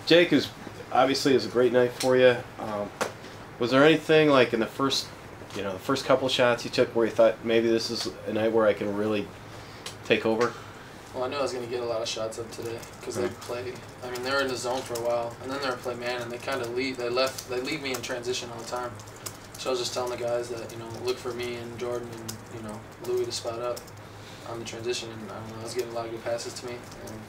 Jake is obviously is a great night for you. Was there anything like in the first, the first couple shots you took where you thought maybe this is a night where I can really take over? Well, I knew I was going to get a lot of shots up today because they play. I mean, they were in the zone for a while, and then they were play man, and they kind of leave. They leave me in transition all the time. So I was just telling the guys that look for me and Jordan and Louis to spot up on the transition, and I don't know, I was getting a lot of good passes to me, and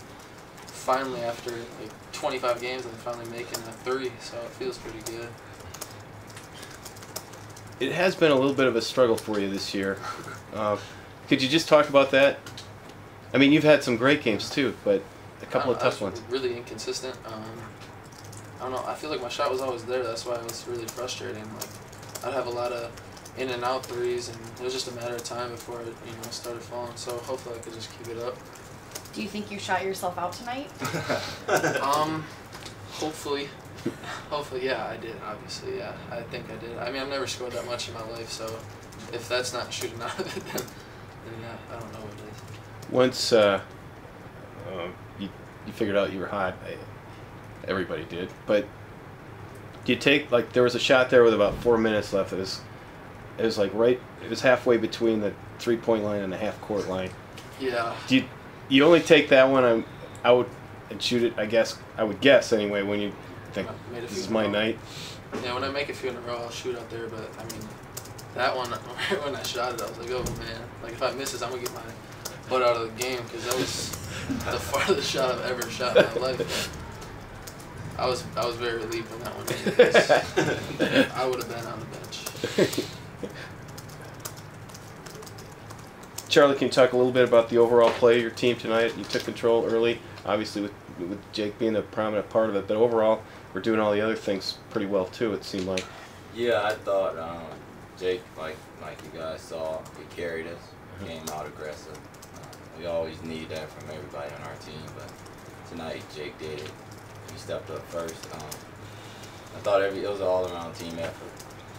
finally after like 25 games, I'm finally making a 3, so it feels pretty good. It has been a little bit of a struggle for you this year. Could you just talk about that? I mean, you've had some great games too, but a couple of tough ones. Really inconsistent. I don't know. I feel like my shot was always there. That's why it was really frustrating. Like I'd have a lot of in and out threes, and it was just a matter of time before it started falling. So hopefully I could just keep it up. Do you think you shot yourself out tonight? Hopefully. Hopefully, yeah, I did, obviously, yeah. I think I did. I mean, I've never scored that much in my life, so if that's not shooting out of it, then yeah, I don't know what it is. Once you figured out you were hot, everybody did, but do you take, like, there was a shot there with about 4 minutes left. It was like it was halfway between the 3-point line and the half-court line. Yeah. Do you only take that one out and shoot it, I would guess anyway, when you think this is my night? Yeah, when I make a few in a row, I'll shoot out there, but I mean, that one, when I shot it, I was like, oh man, like if I miss this, I'm gonna get my butt out of the game, because that was the farthest shot I've ever shot in my life. But I was very relieved when that one did, because I would have been on the bench. Charlie, can you talk a little bit about the overall play of your team tonight? You took control early, obviously with Jake being a prominent part of it, but overall, we're doing all the other things pretty well too, it seemed like. Yeah, I thought Jake, like you guys saw, he carried us, came out aggressive. We always need that from everybody on our team, but tonight Jake did it. He stepped up first. I thought it was an all-around team effort.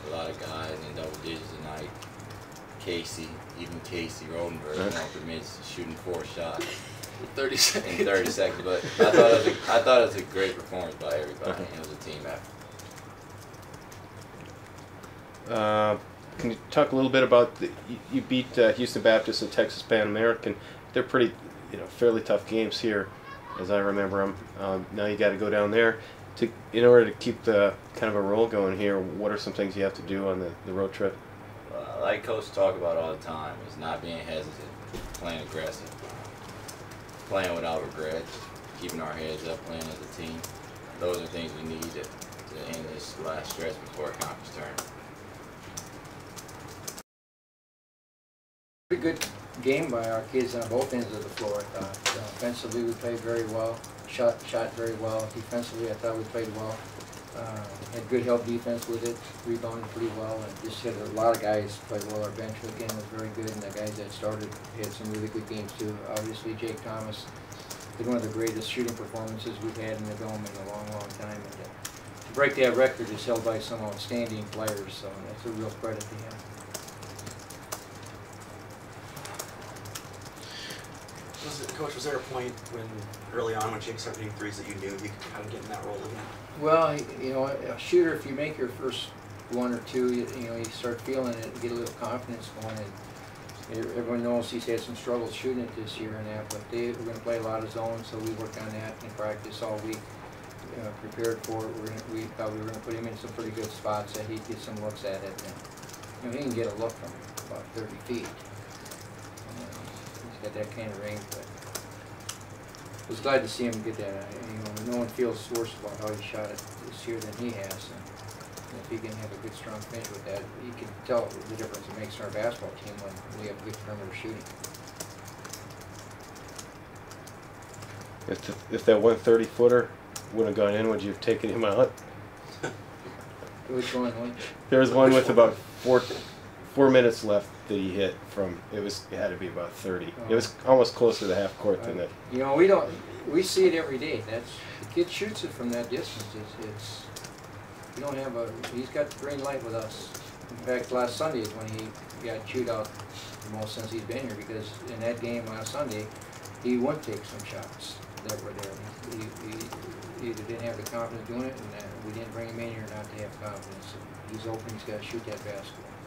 A lot of guys in double digits tonight. Casey Rodenberg, one of the mids, shooting 4 shots. 30 seconds. In 30 seconds, but I thought it was a great performance by everybody. It was a team effort. Can you talk a little bit about you beat Houston Baptist and Texas Pan American? They're pretty, fairly tough games here, as I remember them. Now you got to go down there in order to keep the kind of a roll going here. What are some things you have to do on the road trip? Like Coach talk about all the time, is not being hesitant, playing aggressive, playing without regrets, keeping our heads up, playing as a team. Those are things we need to end this last stretch before a conference tournament. Pretty good game by our kids on both ends of the floor, I thought. Offensively, we played very well, shot very well. Defensively, I thought we played well. Had good help defense with it, rebounded pretty well, and just had a lot of guys play well. Our bench again was very good, and the guys that started had some really good games too. Obviously, Jake Thomas did one of the greatest shooting performances we've had in the Dome in a long, long time. And to break that record is held by some outstanding players, so that's a real credit to him. Coach, was there a point early on when Jake started hitting threes that you knew he could kind of get in that role again? Well, a shooter, if you make your first 1 or 2, you start feeling it, get a little confidence going. And everyone knows he's had some struggles shooting it this year and that, but we're going to play a lot of zones, so we worked on that in practice all week, prepared for it. We thought we were going to put him in some pretty good spots that he'd get some looks at it. And, he can get a look from about 30 feet. He's got that kind of range, but I was glad to see him get that. No one feels worse about how he shot it this year than he has. And if he can have a good, strong finish with that, you can tell the difference it makes in our basketball team when we have good perimeter shooting. If that 130-footer would have gone in, would you have taken him out? Which one? There was one with about 4 minutes left that he hit from. It had to be about 30. It was almost closer to the half court than that. We see it every day. The kid shoots it from that distance. He's got the green light with us. In fact, last Sunday is when he got chewed out the most since he's been here, because in that game last Sunday, he would take some shots that were there. either didn't have the confidence doing it, and we didn't bring him in here not to have confidence. He's open, he's got to shoot that basketball.